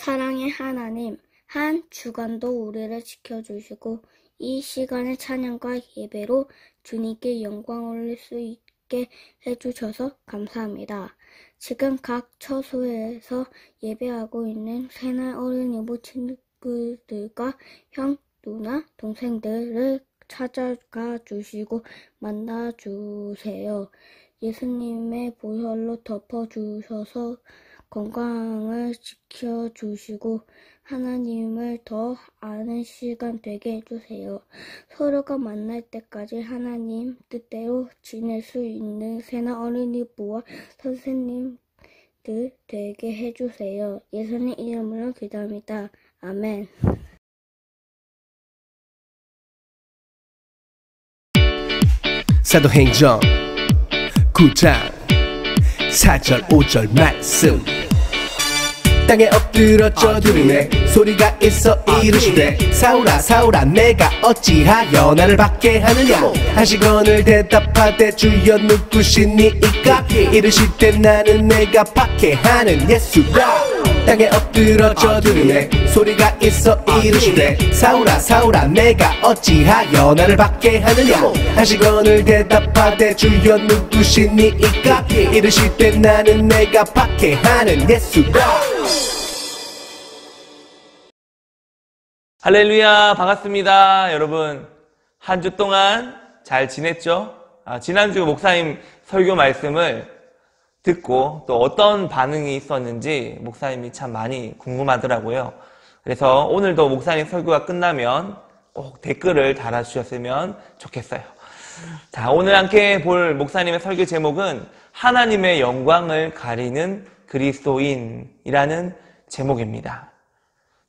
사랑의 하나님, 한 주간도 우리를 지켜주시고 이 시간의 찬양과 예배로 주님께 영광 올릴 수 있게 해주셔서 감사합니다. 지금 각 처소에서 예배하고 있는 새날 어린이부 친구들과 형, 누나, 동생들을 찾아가 주시고 만나주세요. 예수님의 보혈로 덮어주셔서 건강을 지켜주시고 하나님을 더 아는 시간 되게 해주세요. 서로가 만날 때까지 하나님 뜻대로 지낼 수 있는 새날 어린이부와 선생님들 되게 해주세요. 예수님 이름으로 기도합니다. 아멘. 사도행전 9장 4절 5절 말씀. 땅에 엎드러져 들으네 소리가 있어 이르시되 사울아 사울아 내가 어찌하여 나를 박해 하느냐. 하시거늘 대답하되 주여 누구시니이까. 이르시되 나는 내가 박해하는 예수라. 땅에 엎드러져 들으네 소리가 있어 이르시되 사울아 사울아 내가 어찌하여 나를 박해 하느냐. 하시거늘 대답하되 주여 누구시니이까. 이르시되 나는 내가 박해하는 예수라. 할렐루야, 반갑습니다. 여러분, 한 주 동안 잘 지냈죠? 지난주 목사님 설교 말씀을 듣고 또 어떤 반응이 있었는지 목사님이 참 많이 궁금하더라고요. 그래서 오늘도 목사님 설교가 끝나면 꼭 댓글을 달아주셨으면 좋겠어요. 자, 오늘 함께 볼 목사님의 설교 제목은 하나님의 영광을 가리는 그리스도인이라는 제목입니다.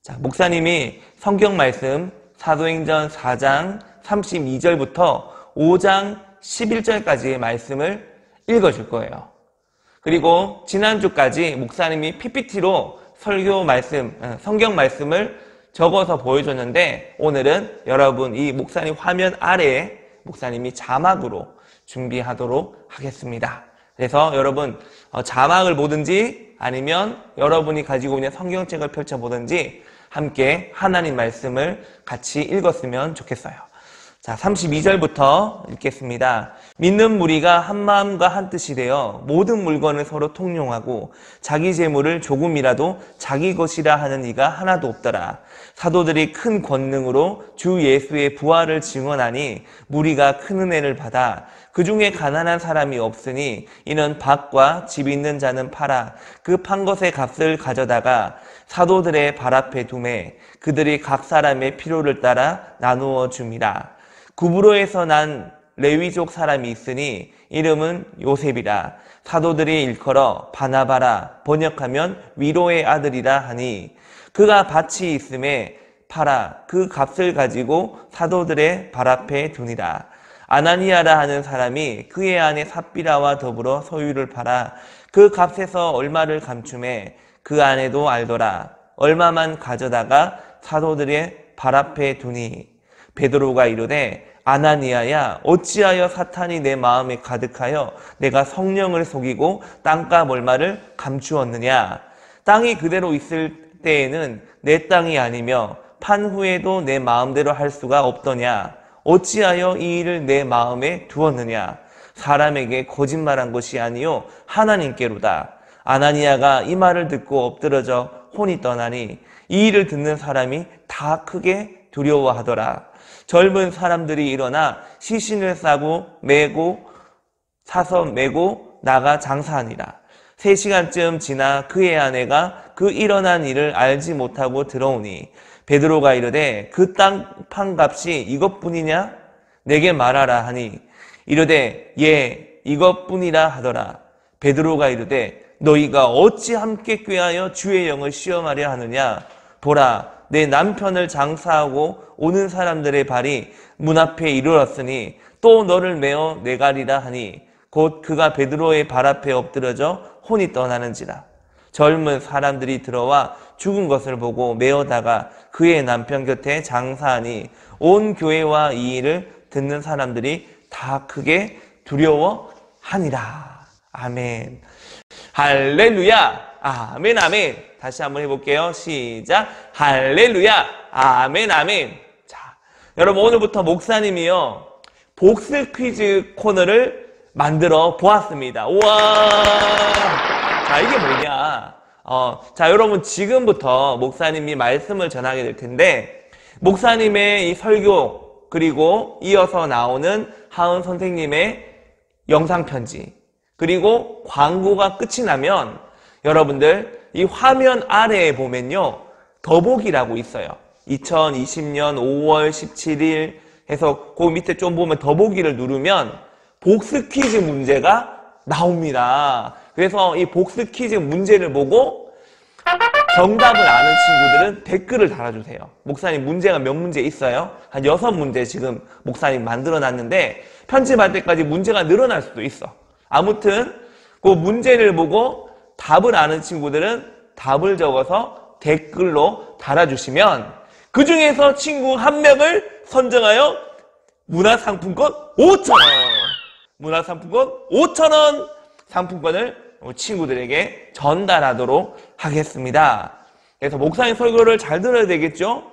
자, 목사님이 성경 말씀 사도행전 4장 32절부터 5장 11절까지의 말씀을 읽어줄 거예요. 그리고 지난주까지 목사님이 PPT로 설교 말씀, 성경 말씀을 적어서 보여줬는데 오늘은 여러분 이 목사님 화면 아래에 목사님이 자막으로 준비하도록 하겠습니다. 그래서 여러분 자막을 보든지 아니면 여러분이 가지고 있는 성경책을 펼쳐보든지 함께 하나님 말씀을 같이 읽었으면 좋겠어요. 자, 32절부터 읽겠습니다. 믿는 무리가 한 마음과 한 뜻이 되어 모든 물건을 서로 통용하고 자기 재물을 조금이라도 자기 것이라 하는 이가 하나도 없더라. 사도들이 큰 권능으로 주 예수의 부활을 증언하니 무리가 큰 은혜를 받아 그 중에 가난한 사람이 없으니 이는 밭과 집 있는 자는 팔아 그 판 것의 값을 가져다가 사도들의 발 앞에 두매 그들이 각 사람의 필요를 따라 나누어 줌이라. 구브로에서 난 레위족 사람이 있으니 이름은 요셉이라. 사도들이 일컬어 바나바라 번역하면 위로의 아들이라 하니 그가 밭이 있음에 팔아 그 값을 가지고 사도들의 발 앞에 두니라. 아나니아라 하는 사람이 그의 아내 삽비라와 더불어 소유를 팔아 그 값에서 얼마를 감춤해 그 아내도 알더라. 얼마만 가져다가 사도들의 발 앞에 두니 베드로가 이르되 아나니아야 어찌하여 사탄이 내 마음에 가득하여 내가 성령을 속이고 땅값 얼마를 감추었느냐. 땅이 그대로 있을 때에는 내 땅이 아니며 판 후에도 내 마음대로 할 수가 없더냐. 어찌하여 이 일을 내 마음에 두었느냐. 사람에게 거짓말한 것이 아니요 하나님께로다. 아나니아가 이 말을 듣고 엎드러져 혼이 떠나니 이 일을 듣는 사람이 다 크게 두려워하더라. 젊은 사람들이 일어나 시신을 싸고 사서 메고 나가 장사하니라. 3시간쯤 지나 그의 아내가 그 일어난 일을 알지 못하고 들어오니 베드로가 이르되 그 땅 판값이 이것뿐이냐? 내게 말하라 하니 이르되 예 이것뿐이라 하더라. 베드로가 이르되 너희가 어찌 함께 꾀하여 주의 영을 시험하려 하느냐? 보라 내 남편을 장사하고 오는 사람들의 발이 문 앞에 이르렀으니 또 너를 메어 내가리라 하니 곧 그가 베드로의 발 앞에 엎드러져 혼이 떠나는지라. 젊은 사람들이 들어와 죽은 것을 보고 메어다가 그의 남편 곁에 장사하니 온 교회와 이 일을 듣는 사람들이 다 크게 두려워하니라. 아멘. 할렐루야. 아멘 아멘. 다시 한번 해볼게요. 시작. 할렐루야. 아멘, 아멘. 자, 여러분 오늘부터 목사님이요. 복습 퀴즈 코너를 만들어 보았습니다. 우와. 자, 이게 뭐냐. 자, 여러분 지금부터 목사님이 말씀을 전하게 될 텐데, 목사님의 이 설교, 그리고 이어서 나오는 하은 선생님의 영상 편지, 그리고 광고가 끝이 나면 여러분들 이 화면 아래에 보면요. 더보기라고 있어요. 2020년 5월 17일 해서 그 밑에 좀 보면 더보기를 누르면 복습 퀴즈 문제가 나옵니다. 그래서 이 복습 퀴즈 문제를 보고 정답을 아는 친구들은 댓글을 달아주세요. 목사님 문제가 몇 문제 있어요? 한 6문제 지금 목사님 만들어놨는데 편집할 때까지 문제가 늘어날 수도 있어. 아무튼 그 문제를 보고 답을 아는 친구들은 답을 적어서 댓글로 달아주시면 그 중에서 친구 한 명을 선정하여 문화상품권 5,000원! 문화상품권 5,000원 상품권을 친구들에게 전달하도록 하겠습니다. 그래서 목사님 설교를 잘 들어야 되겠죠?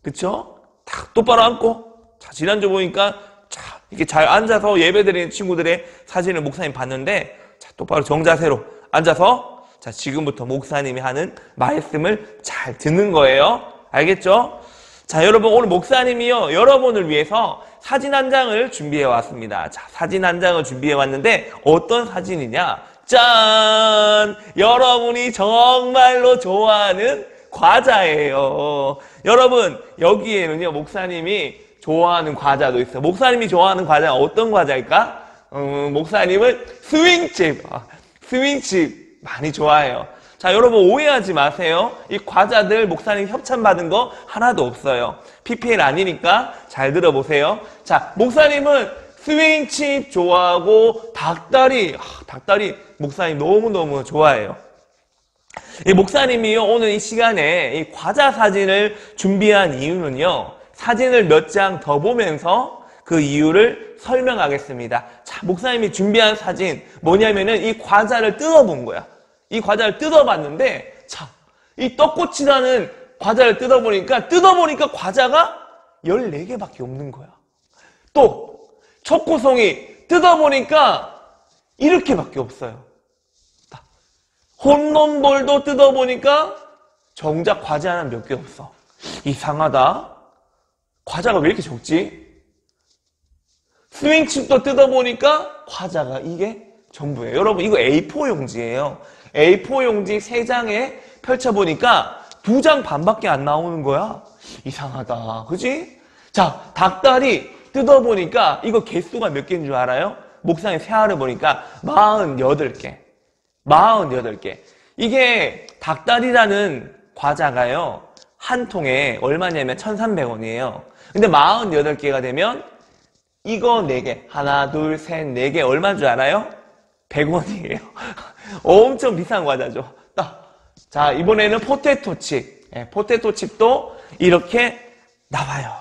그쵸? 딱 똑바로 앉고, 자, 지난주 보니까, 자, 이렇게 잘 앉아서 예배드리는 친구들의 사진을 목사님 봤는데, 자, 똑바로 정자세로 앉아서, 자, 지금부터 목사님이 하는 말씀을 잘 듣는 거예요. 알겠죠? 자, 여러분, 오늘 목사님이요, 여러분을 위해서 사진 한 장을 준비해 왔습니다. 자, 사진 한 장을 준비해 왔는데, 어떤 사진이냐? 짠! 여러분이 정말로 좋아하는 과자예요. 여러분, 여기에는요, 목사님이 좋아하는 과자도 있어요. 목사님이 좋아하는 과자는 어떤 과자일까? 목사님은 스윙칩 많이 좋아해요. 자, 여러분 오해하지 마세요. 이 과자들 목사님 협찬받은 거 하나도 없어요. PPL 아니니까 잘 들어보세요. 자, 목사님은 스윙칩 좋아하고 닭다리 목사님 너무너무 좋아해요. 이 목사님이요, 오늘 이 시간에 이 과자 사진을 준비한 이유는요, 사진을 몇 장 더 보면서 그 이유를 설명하겠습니다. 자, 목사님이 준비한 사진 뭐냐면은 이 과자를 뜯어본 거야. 이 과자를 뜯어봤는데, 자, 이 떡꼬치라는 과자를 뜯어보니까 과자가 14개밖에 없는 거야. 또 초코송이 뜯어보니까 이렇게밖에 없어요. 홈런볼도 뜯어보니까 정작 과자는 몇 개 없어. 이상하다. 과자가 왜 이렇게 적지? 스윙칩도 뜯어보니까 과자가 이게 전부예요. 여러분, 이거 A4 용지예요. A4 용지 3장에 펼쳐보니까 2장 반밖에 안 나오는 거야. 이상하다. 그지? 자, 닭다리 뜯어보니까 이거 개수가 몇 개인 줄 알아요? 목사님 세알을 보니까 48개. 48개. 이게 닭다리라는 과자가요, 한 통에 얼마냐면 1,300원이에요. 근데 48개가 되면 이거 4개, 하나, 둘, 셋, 4개 얼마인 줄 알아요? 100원이에요. 엄청 비싼 과자죠. 자, 이번에는 포테토칩. 포테토칩도 이렇게 나와요.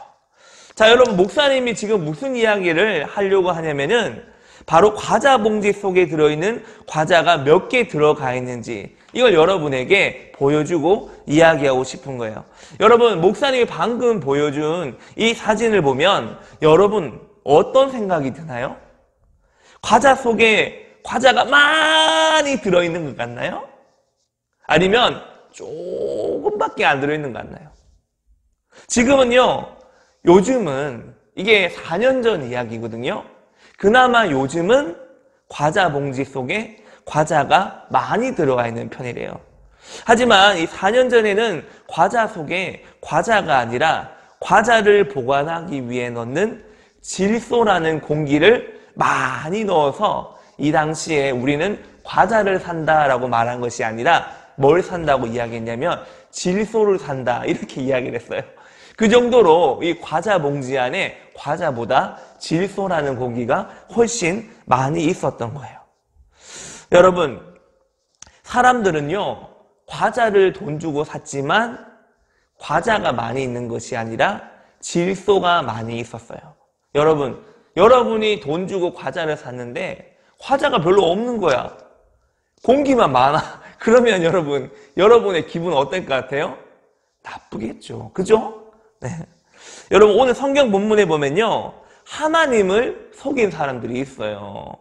자, 여러분, 목사님이 지금 무슨 이야기를 하려고 하냐면은 바로 과자 봉지 속에 들어있는 과자가 몇 개 들어가 있는지 이걸 여러분에게 보여주고 이야기하고 싶은 거예요. 여러분, 목사님이 방금 보여준 이 사진을 보면 여러분 어떤 생각이 드나요? 과자 속에 과자가 많이 들어있는 것 같나요? 아니면 조금밖에 안 들어있는 것 같나요? 지금은요, 요즘은 이게 4년 전 이야기거든요. 그나마 요즘은 과자 봉지 속에 과자가 많이 들어가 있는 편이래요. 하지만 이 4년 전에는 과자 속에 과자가 아니라 과자를 보관하기 위해 넣는 질소라는 공기를 많이 넣어서 이 당시에 우리는 과자를 산다라고 말한 것이 아니라 뭘 산다고 이야기했냐면 질소를 산다 이렇게 이야기를 했어요. 그 정도로 이 과자 봉지 안에 과자보다 질소라는 공기가 훨씬 많이 있었던 거예요. 여러분, 사람들은요, 과자를 돈 주고 샀지만 과자가 많이 있는 것이 아니라 질소가 많이 있었어요. 여러분, 여러분이 돈 주고 과자를 샀는데 과자가 별로 없는 거야. 공기만 많아. 그러면 여러분의 기분은 어떨 것 같아요? 나쁘겠죠. 그죠? 네. 여러분, 오늘 성경 본문에 보면요, 하나님을 속인 사람들이 있어요.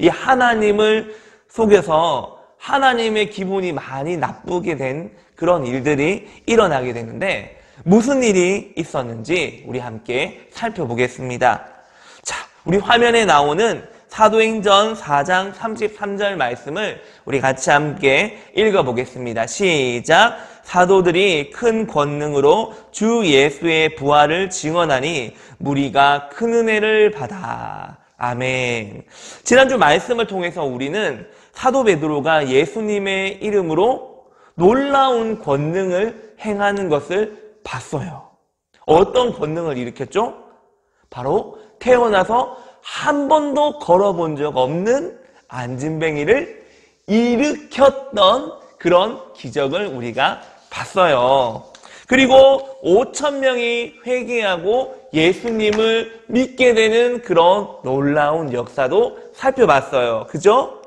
이 하나님을 속여서 하나님의 기분이 많이 나쁘게 된 그런 일들이 일어나게 되는데, 무슨 일이 있었는지 우리 함께 살펴보겠습니다. 자, 우리 화면에 나오는 사도행전 4장 33절 말씀을 우리 같이 함께 읽어보겠습니다. 시작! 사도들이 큰 권능으로 주 예수의 부활을 증언하니 무리가 큰 은혜를 받아. 아멘. 지난주 말씀을 통해서 우리는 사도 베드로가 예수님의 이름으로 놀라운 권능을 행하는 것을 봤어요. 어떤 권능을 일으켰죠? 바로 태어나서 한 번도 걸어본 적 없는 안진뱅이를 일으켰던 그런 기적을 우리가 봤어요. 그리고 5,000명이 회개하고 예수님을 믿게 되는 그런 놀라운 역사도 살펴봤어요. 그죠?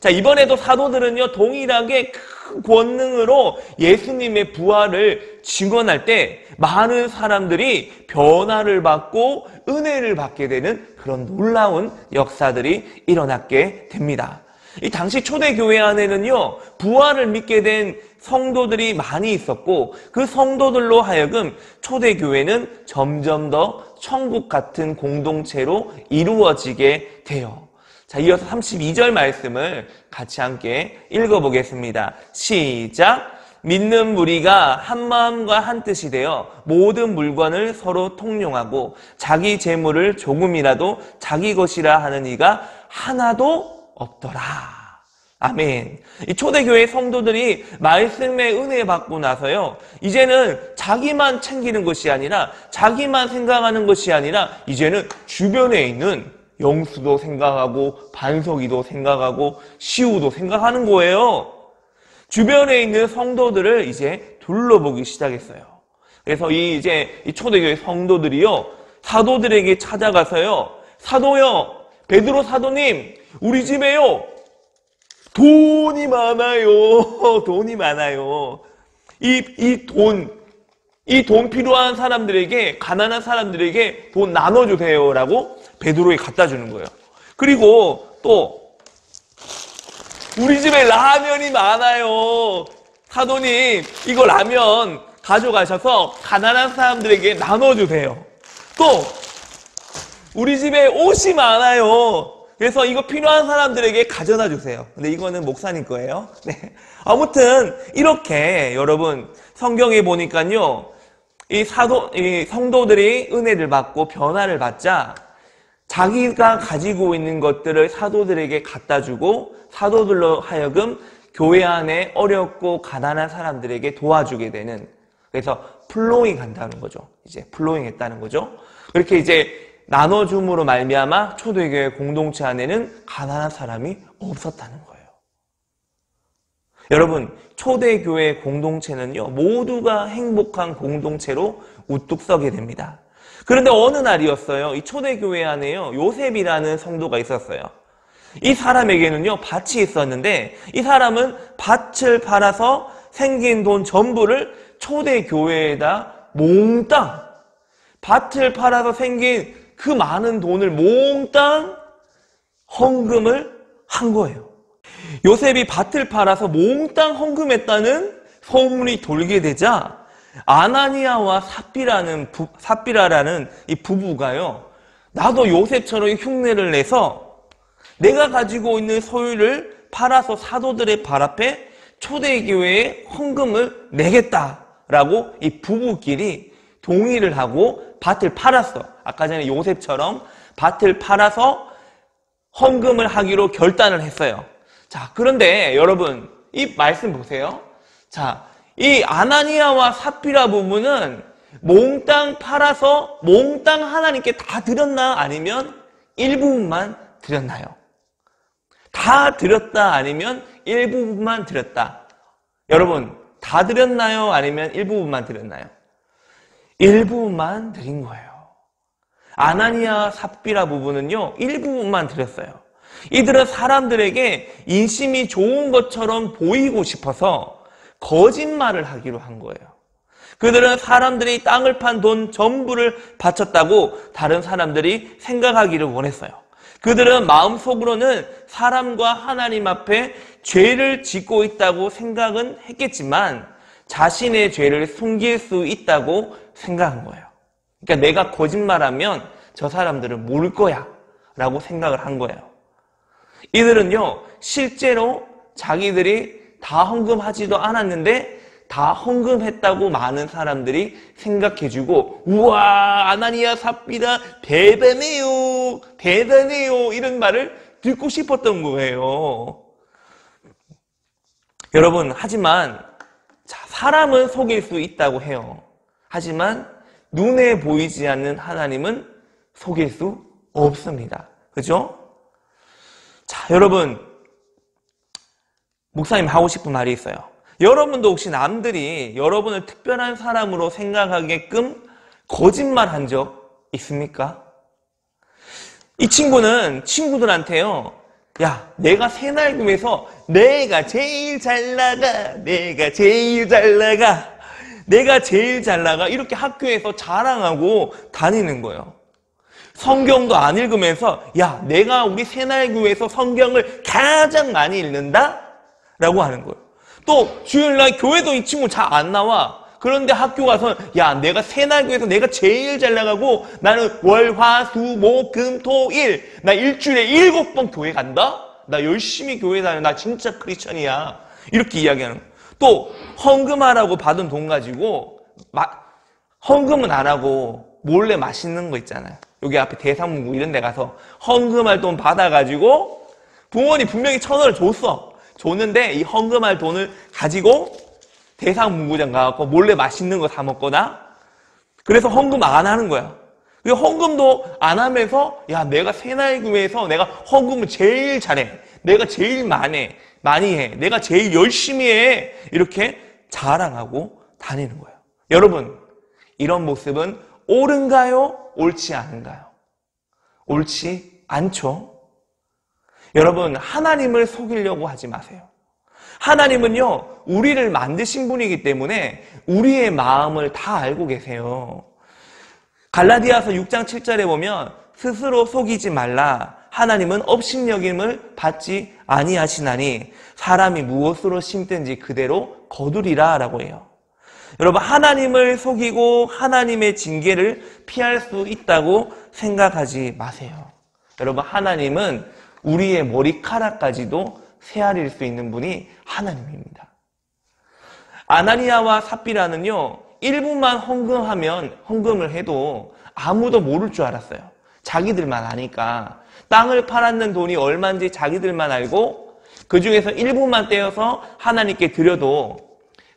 자, 이번에도 사도들은요, 동일하게 큰 권능으로 예수님의 부활을 증언할 때 많은 사람들이 변화를 받고 은혜를 받게 되는 그런 놀라운 역사들이 일어났게 됩니다. 이 당시 초대교회 안에는요, 부활을 믿게 된 성도들이 많이 있었고, 그 성도들로 하여금 초대교회는 점점 더 천국 같은 공동체로 이루어지게 돼요. 자, 이어서 32절 말씀을 같이 함께 읽어보겠습니다. 시작! 믿는 무리가 한 마음과 한 뜻이 되어 모든 물건을 서로 통용하고 자기 재물을 조금이라도 자기 것이라 하는 이가 하나도 없더라. 아멘. 이 초대교회 성도들이 말씀의 은혜 받고 나서요, 이제는 자기만 챙기는 것이 아니라, 자기만 생각하는 것이 아니라, 이제는 주변에 있는 영수도 생각하고 반석이도 생각하고 시우도 생각하는 거예요. 주변에 있는 성도들을 이제 둘러보기 시작했어요. 그래서 이 초대교회 성도들이요, 사도들에게 찾아가서요, 사도요, 베드로 사도님, 우리 집에요, 돈이 많아요. 돈이 많아요. 이 돈 필요한 사람들에게, 가난한 사람들에게 돈 나눠주세요라고 베드로에 갖다 주는 거예요. 그리고 또 우리 집에 라면이 많아요. 사도님, 이거 라면 가져가셔서 가난한 사람들에게 나눠주세요. 또 우리 집에 옷이 많아요. 그래서 이거 필요한 사람들에게 가져다 주세요. 근데 이거는 목사님 거예요. 네. 아무튼 이렇게 여러분 성경에 보니까요, 이 성도들이 은혜를 받고 변화를 받자 자기가 가지고 있는 것들을 사도들에게 갖다 주고 사도들로 하여금 교회 안에 어렵고 가난한 사람들에게 도와주게 되는, 그래서 플로잉 한다는 거죠. 이제 플로잉 했다는 거죠. 그렇게 이제 나눠줌으로 말미암아 초대교회 공동체 안에는 가난한 사람이 없었다는 거예요. 여러분, 초대교회 공동체는요, 모두가 행복한 공동체로 우뚝 서게 됩니다. 그런데 어느 날이었어요. 이 초대교회 안에요, 요셉이라는 성도가 있었어요. 이 사람에게는요, 밭이 있었는데 이 사람은 밭을 팔아서 생긴 돈 전부를 초대교회에다 몽땅, 밭을 팔아서 생긴 그 많은 돈을 몽땅 헌금을 한 거예요. 요셉이 밭을 팔아서 몽땅 헌금했다는 소문이 돌게 되자 아나니아와 삽비라라는 이 부부가요, 나도 요셉처럼 흉내를 내서 내가 가지고 있는 소유를 팔아서 사도들의 발 앞에 초대교회에 헌금을 내겠다라고 이 부부끼리 동의를 하고 밭을 팔았어. 아까 전에 요셉처럼 밭을 팔아서 헌금을 하기로 결단을 했어요. 자, 그런데 여러분, 이 말씀 보세요. 자, 이 아나니아와 삽비라 부부는 몽땅 팔아서 몽땅 하나님께 다 드렸나? 아니면 일부분만 드렸나요? 다 드렸다? 아니면 일부분만 드렸다? 여러분, 다 드렸나요? 아니면 일부분만 드렸나요? 일부분만 드린 거예요. 아나니아 삽비라 부부는요, 일부분만 드렸어요. 이들은 사람들에게 인심이 좋은 것처럼 보이고 싶어서 거짓말을 하기로 한 거예요. 그들은 사람들이 땅을 판 돈 전부를 바쳤다고 다른 사람들이 생각하기를 원했어요. 그들은 마음속으로는 사람과 하나님 앞에 죄를 짓고 있다고 생각은 했겠지만 자신의 죄를 숨길 수 있다고 생각한 거예요. 그러니까 내가 거짓말하면 저 사람들은 모를 거야 라고 생각을 한 거예요. 이들은요, 실제로 자기들이 다 헌금하지도 않았는데 다 헌금했다고 많은 사람들이 생각해주고, 우와, 아나니아 삽비라 대단해요, 대단해요, 이런 말을 듣고 싶었던 거예요. 여러분, 하지만 사람은 속일 수 있다고 해요. 하지만 눈에 보이지 않는 하나님은 속일 수 없습니다. 그죠? 자, 여러분, 목사님 하고 싶은 말이 있어요. 여러분도 혹시 남들이 여러분을 특별한 사람으로 생각하게끔 거짓말한 적 있습니까? 이 친구는 친구들한테요, 야, 내가 새날금에서 내가 제일 잘 나가, 내가 제일 잘 나가, 내가 제일 잘 나가, 이렇게 학교에서 자랑하고 다니는 거예요. 성경도 안 읽으면서, 야, 내가 우리 새날교회에서 성경을 가장 많이 읽는다? 라고 하는 거예요. 또 주일날 교회도 이 친구 잘 안 나와. 그런데 학교 가서, 야, 내가 새날교회에서 내가 제일 잘 나가고 나는 월, 화, 수, 목, 금, 토, 일, 나 일주일에 7번 교회 간다? 나 열심히 교회 다녀. 나 진짜 크리스천이야. 이렇게 이야기하는 거예요. 또 헌금하라고 받은 돈 가지고 헌금은 안 하고 몰래 맛있는 거 있잖아요. 여기 앞에 대상문구 이런 데 가서 헌금할 돈 받아가지고 부모님 분명히 1,000원을 줬는데 이 헌금할 돈을 가지고 대상문구장 가서 몰래 맛있는 거 사 먹거나, 그래서 헌금 안 하는 거야. 헌금도 안 하면서, 야, 내가 새날교회에서 내가 헌금을 제일 잘해, 내가 제일 많이 해, 내가 제일 열심히 해, 이렇게 자랑하고 다니는 거예요. 여러분, 이런 모습은 옳은가요? 옳지 않은가요? 옳지 않죠? 여러분, 하나님을 속이려고 하지 마세요. 하나님은요, 우리를 만드신 분이기 때문에 우리의 마음을 다 알고 계세요. 갈라디아서 6장 7절에 보면 스스로 속이지 말라. 하나님은 업신여김을 받지 아니하시나니 사람이 무엇으로 심든지 그대로 거두리라 라고 해요. 여러분, 하나님을 속이고 하나님의 징계를 피할 수 있다고 생각하지 마세요. 여러분, 하나님은 우리의 머리카락까지도 세아릴 수 있는 분이 하나님입니다. 아나니아와 삽비라는요, 1분만 헌금을 해도 아무도 모를 줄 알았어요. 자기들만 아니까. 땅을 팔았는 돈이 얼마인지 자기들만 알고 그 중에서 1분만 떼어서 하나님께 드려도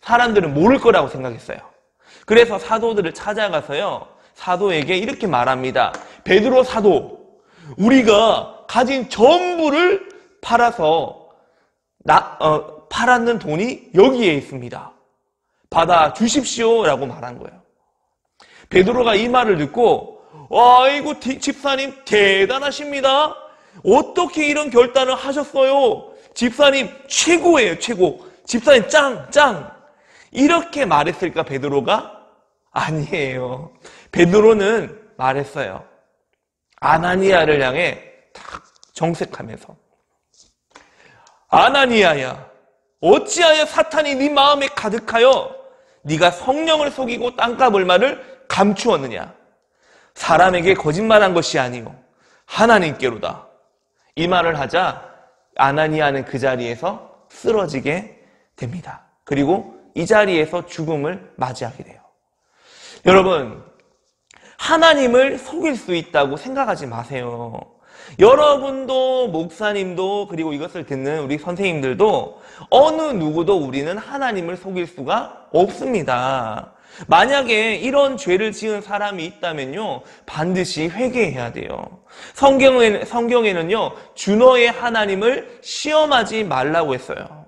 사람들은 모를 거라고 생각했어요. 그래서 사도들을 찾아가서요, 사도에게 이렇게 말합니다. 베드로 사도, 우리가 가진 전부를 팔아서 팔았는 돈이 여기에 있습니다. 받아 주십시오 라고 말한 거예요. 베드로가 이 말을 듣고, 아이고 집사님 대단하십니다. 어떻게 이런 결단을 하셨어요? 집사님 최고예요, 최고. 집사님 짱. 이렇게 말했을까, 베드로가? 아니에요. 베드로는 말했어요. 아나니아를 향해 탁 정색하면서, 아나니아야, 어찌하여 사탄이 네 마음에 가득하여 네가 성령을 속이고 땅값 얼마를 감추었느냐? 사람에게 거짓말한 것이 아니요 하나님께로다. 이 말을 하자 아나니아는 그 자리에서 쓰러지게 됩니다. 그리고 이 자리에서 죽음을 맞이하게 돼요. 여러분, 하나님을 속일 수 있다고 생각하지 마세요. 여러분도, 목사님도, 그리고 이것을 듣는 우리 선생님들도 어느 누구도 우리는 하나님을 속일 수가 없습니다. 만약에 이런 죄를 지은 사람이 있다면요, 반드시 회개해야 돼요. 성경에는요, 준어의 하나님을 시험하지 말라고 했어요.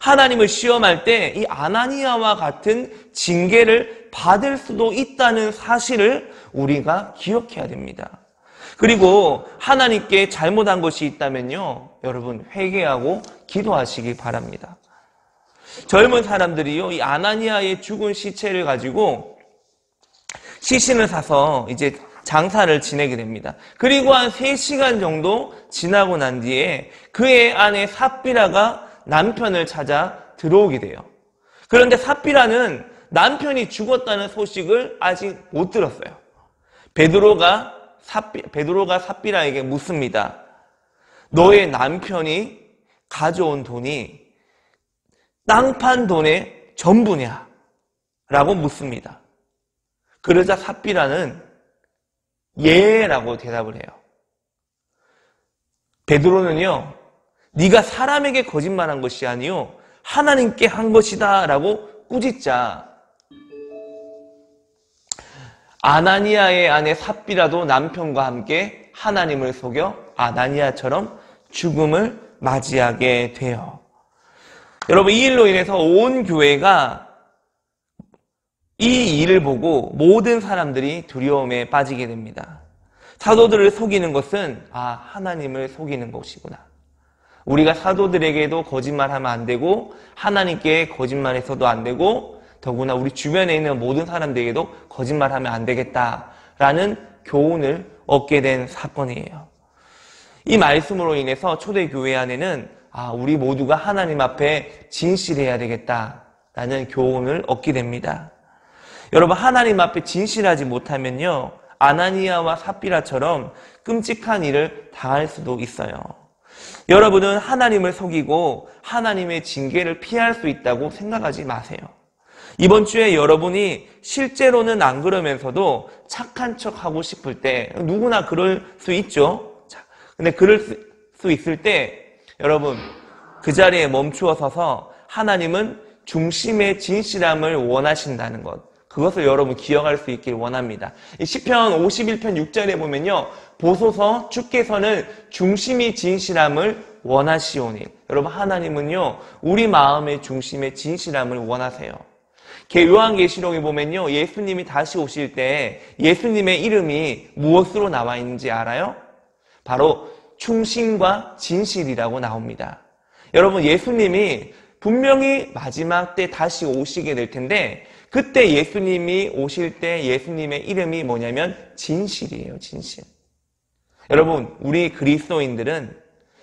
하나님을 시험할 때 이 아나니아와 같은 징계를 받을 수도 있다는 사실을 우리가 기억해야 됩니다. 그리고 하나님께 잘못한 것이 있다면요, 여러분 회개하고 기도하시기 바랍니다. 젊은 사람들이요, 이 아나니아의 죽은 시체를 가지고 시신을 사서 이제 장사를 지내게 됩니다. 그리고 한 3시간 정도 지나고 난 뒤에 그의 아내 삽비라가 남편을 찾아 들어오게 돼요. 그런데 삽비라는 남편이 죽었다는 소식을 아직 못 들었어요. 베드로가 삽비라에게 묻습니다. 너의 남편이 가져온 돈이 땅 판 돈의 전부냐? 라고 묻습니다. 그러자 삽비라는 예라고 대답을 해요. 베드로는요, 네가 사람에게 거짓말한 것이 아니요 하나님께 한 것이다 라고 꾸짖자 아나니아의 아내 삽비라도 남편과 함께 하나님을 속여 아나니아처럼 죽음을 맞이하게 돼요. 여러분, 이 일로 인해서 온 교회가 이 일을 보고 모든 사람들이 두려움에 빠지게 됩니다. 사도들을 속이는 것은 하나님을 속이는 것이구나. 우리가 사도들에게도 거짓말하면 안 되고 하나님께 거짓말해서도 안 되고 더구나 우리 주변에 있는 모든 사람들에게도 거짓말하면 안 되겠다라는 교훈을 얻게 된 사건이에요. 이 말씀으로 인해서 초대교회 안에는 우리 모두가 하나님 앞에 진실해야 되겠다라는 교훈을 얻게 됩니다. 여러분, 하나님 앞에 진실하지 못하면요, 아나니아와 삽비라처럼 끔찍한 일을 당할 수도 있어요. 여러분은 하나님을 속이고 하나님의 징계를 피할 수 있다고 생각하지 마세요. 이번 주에 여러분이 실제로는 안 그러면서도 착한 척 하고 싶을 때, 누구나 그럴 수 있죠. 근데 그럴 수 있을 때 여러분 그 자리에 멈추어 서서 하나님은 중심의 진실함을 원하신다는 것, 그것을 여러분 기억할 수 있길 원합니다. 시편 51편 6절에 보면요, 보소서 주께서는 중심이 진실함을 원하시오니. 여러분, 하나님은요 우리 마음의 중심의 진실함을 원하세요. 요한계시록에 보면요, 예수님이 다시 오실 때 예수님의 이름이 무엇으로 나와 있는지 알아요? 바로 충심과 진실이라고 나옵니다. 여러분, 예수님이 분명히 마지막 때 다시 오시게 될 텐데, 그때 예수님이 오실 때 예수님의 이름이 뭐냐면 진실이에요. 진실. 여러분, 우리 그리스도인들은,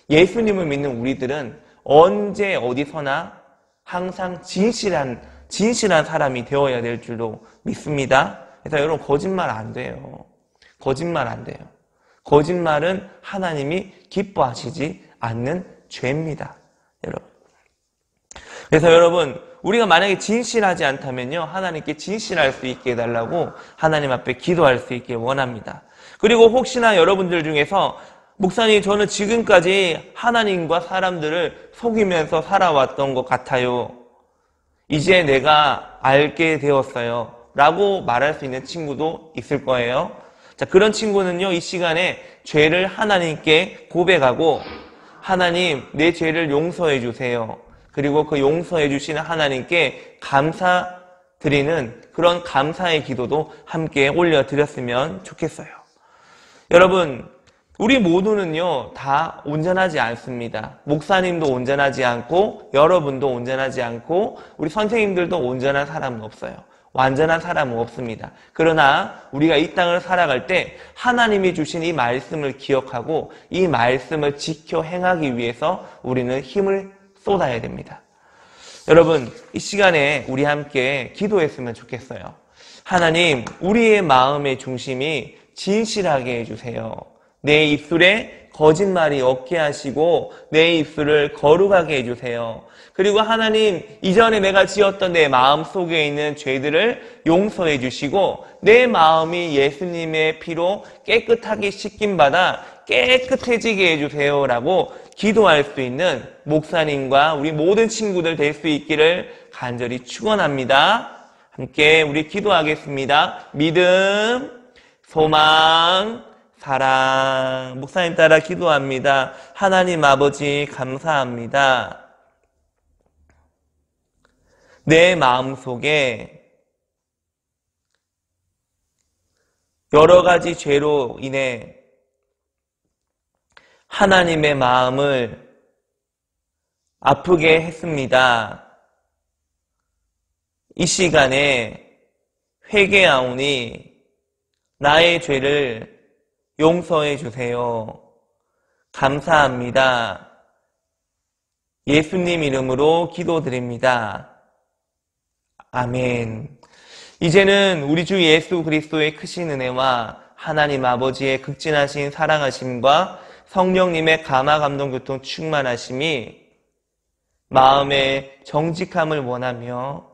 예수님을 믿는 우리들은 언제 어디서나 항상 진실한 사람이 되어야 될 줄로 믿습니다. 그래서 여러분, 거짓말 안 돼요. 거짓말 안 돼요. 거짓말은 하나님이 기뻐하시지 않는 죄입니다. 여러분. 그래서 여러분, 우리가 만약에 진실하지 않다면요, 하나님께 진실할 수 있게 해달라고 하나님 앞에 기도할 수 있길 원합니다. 그리고 혹시나 여러분들 중에서 목사님, 저는 지금까지 하나님과 사람들을 속이면서 살아왔던 것 같아요. 이제 내가 알게 되었어요. 라고 말할 수 있는 친구도 있을 거예요. 자, 그런 친구는요, 이 시간에 죄를 하나님께 고백하고, 하나님, 내 죄를 용서해 주세요. 그리고 그 용서해 주시는 하나님께 감사드리는 그런 감사의 기도도 함께 올려드렸으면 좋겠어요. 여러분, 우리 모두는요 다 온전하지 않습니다. 목사님도 온전하지 않고, 여러분도 온전하지 않고, 우리 선생님들도 온전한 사람은 없어요. 완전한 사람은 없습니다. 그러나 우리가 이 땅을 살아갈 때 하나님이 주신 이 말씀을 기억하고 이 말씀을 지켜 행하기 위해서 우리는 힘을 쏟아야 됩니다. 여러분, 이 시간에 우리 함께 기도했으면 좋겠어요. 하나님, 우리의 마음의 중심이 진실하게 해주세요. 내 입술에 거짓말이 없게 하시고 내 입술을 거룩하게 해주세요. 그리고 하나님, 이전에 내가 지었던 내 마음 속에 있는 죄들을 용서해 주시고 내 마음이 예수님의 피로 깨끗하게 씻김받아 깨끗해지게 해주세요 라고 기도할 수 있는 목사님과 우리 모든 친구들 될 수 있기를 간절히 축원합니다. 함께 우리 기도하겠습니다. 믿음, 소망, 사랑. 목사님 따라 기도합니다. 하나님 아버지, 감사합니다. 내 마음속에 여러 가지 죄로 인해 하나님의 마음을 아프게 했습니다. 이 시간에 회개하오니 나의 죄를 용서해 주세요. 감사합니다. 예수님 이름으로 기도드립니다. 아멘. 이제는 우리 주 예수 그리스도의 크신 은혜와 하나님 아버지의 극진하신 사랑하심과 성령님의 감화 감동 교통 충만하심이 마음의 정직함을 원하며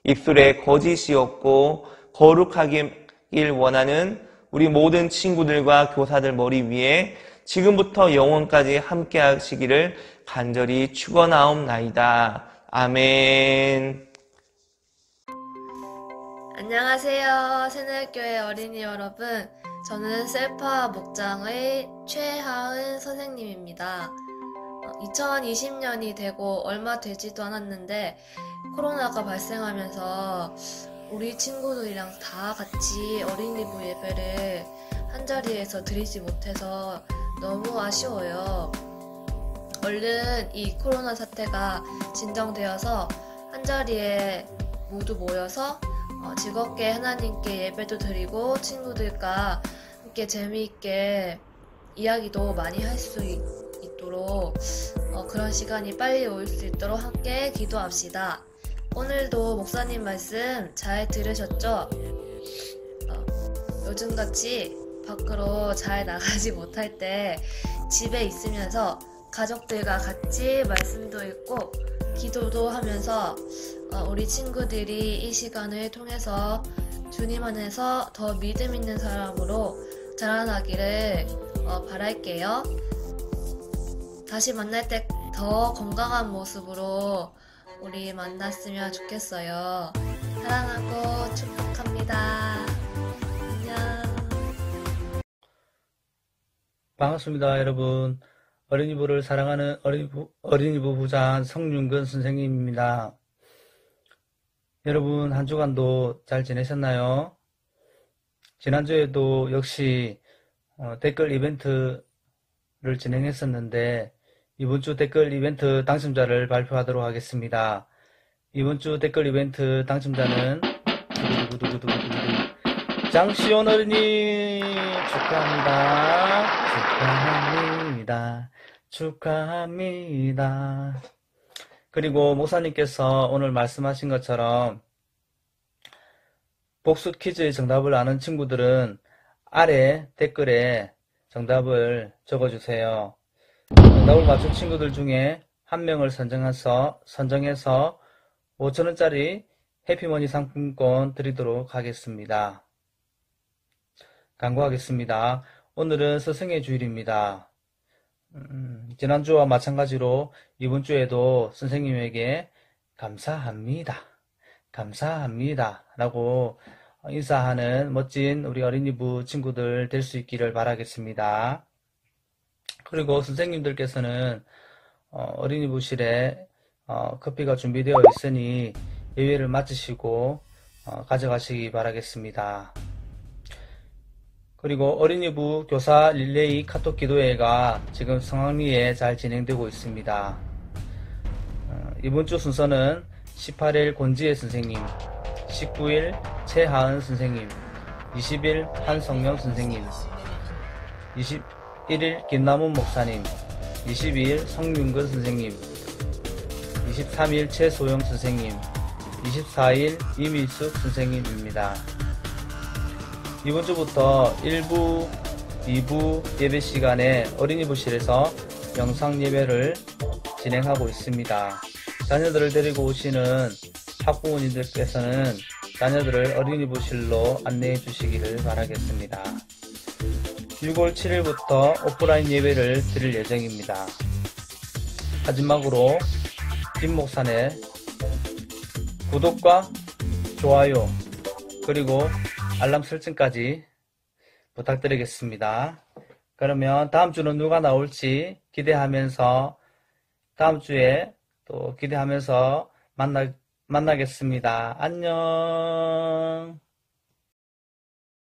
입술에 거짓이 없고 거룩하길 원하는 우리 모든 친구들과 교사들 머리 위에 지금부터 영원까지 함께 하시기를 간절히 축원하옵나이다. 아멘. 안녕하세요. 새늘교회 어린이 여러분. 저는 셀파 목장의 최하은 선생님입니다. 2020년이 되고 얼마 되지도 않았는데 코로나가 발생하면서 우리 친구들이랑 다 같이 어린이부 예배를 한자리에서 드리지 못해서 너무 아쉬워요. 얼른 이 코로나 사태가 진정되어서 한자리에 모두 모여서 즐겁게 하나님께 예배도 드리고 친구들과 함께 재미있게 이야기도 많이 할 수 있도록 그런 시간이 빨리 올 수 있도록 함께 기도합시다. 오늘도 목사님 말씀 잘 들으셨죠? 요즘같이 밖으로 잘 나가지 못할 때 집에 있으면서 가족들과 같이 말씀도 읽고 기도도 하면서 우리 친구들이 이 시간을 통해서 주님 안에서 더 믿음 있는 사람으로 자라나기를 바랄게요. 다시 만날 때 더 건강한 모습으로 우리 만났으면 좋겠어요. 사랑하고 축복합니다. 안녕. 반갑습니다, 여러분. 어린이부를 사랑하는 어린이부 부장 성윤근 선생님입니다. 여러분, 한 주간도 잘 지내셨나요? 지난주에도 역시 댓글 이벤트를 진행했었는데 이번 주 댓글 이벤트 당첨자를 발표하도록 하겠습니다. 이번 주 댓글 이벤트 당첨자는 장시온 어린이 축하합니다. 축하합니다. 그리고 목사님께서 오늘 말씀하신 것처럼 복수 퀴즈의 정답을 아는 친구들은 아래 댓글에 정답을 적어주세요. 정답을 맞춘 친구들 중에 한 명을 선정해서 5,000원짜리 해피머니 상품권 드리도록 하겠습니다. 강구하겠습니다. 오늘은 스승의 주일입니다. 지난주와 마찬가지로 이번 주에도 선생님에게 감사합니다 라고 인사하는 멋진 우리 어린이부 친구들 될 수 있기를 바라겠습니다. 그리고 선생님들께서는 어린이부실에 커피가 준비되어 있으니 예외를 마치시고 가져가시기 바라겠습니다. 그리고 어린이부 교사 릴레이 카톡 기도회가 지금 성황리에 잘 진행되고 있습니다. 이번 주 순서는 18일 권지혜 선생님, 19일 최하은 선생님, 20일 한성명 선생님, 21일 김남훈 목사님, 22일 성윤근 선생님, 23일 최소영 선생님, 24일 이미숙 선생님입니다. 이번 주부터 1부, 2부 예배 시간에 어린이부실에서 영상 예배를 진행하고 있습니다. 자녀들을 데리고 오시는 학부모님들께서는 자녀들을 어린이부실로 안내해 주시기를 바라겠습니다. 6월 7일부터 오프라인 예배를 드릴 예정입니다. 마지막으로 김 목사의 구독과 좋아요 그리고 알람 설정까지 부탁드리겠습니다. 그러면 다음 주는 누가 나올지 기대하면서 다음 주에 또 기대하면서 만나겠습니다. 안녕.